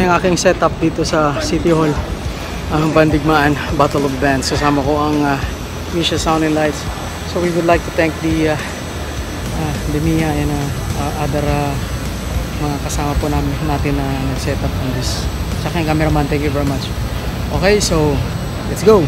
Yung aking setup dito sa City Hall, ang Bandigmaan Battle of Bands. Kasama ko ang Misha Sound and Lights. So we would like to thank the Mia and other mga kasama po natin na nag-set up on this. Sa aking cameraman, thank you very much. Okay, so let's go!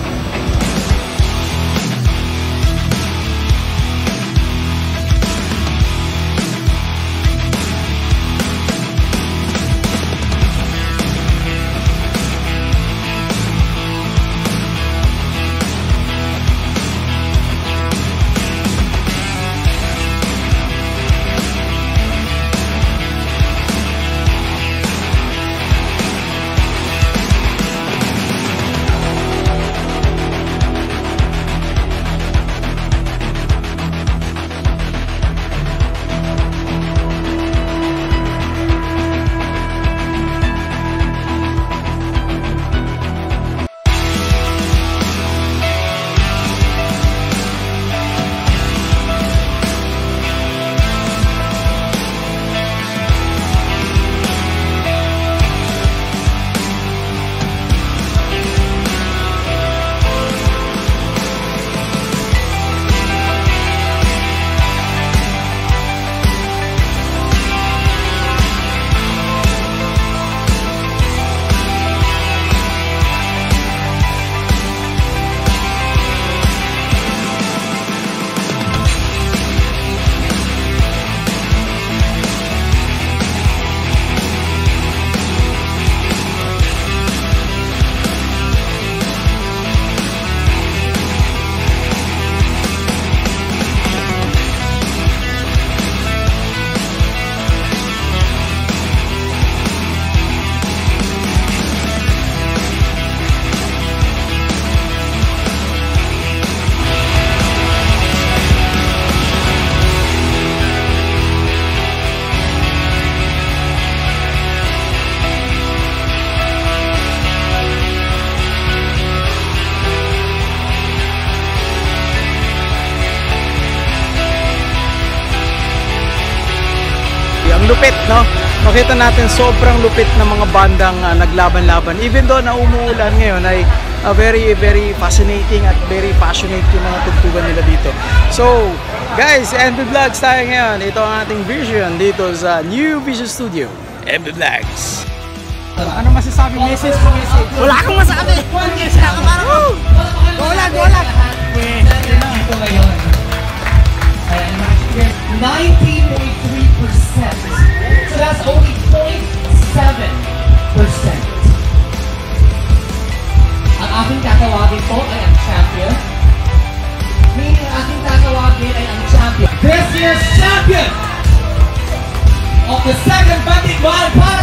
Lupit, no? Makita natin sobrang lupit ng mga bandang naglaban-laban. Even though na umuulan ngayon ay very fascinating at very passionate yung mga tugtugan nila dito. So, guys, MB Vlogs tayo ngayon. Ito ang ating vision dito sa New Vision Studio, MB Vlogs. Ano masasabi? Message? Wala akong masabi! Golag! 90.3%. So that's only 0.7%. Ang aking tatawagin po ay ang champion. Meaning ang aking tatawagin ay ang champion. This year's champion of the second Bandigmaan para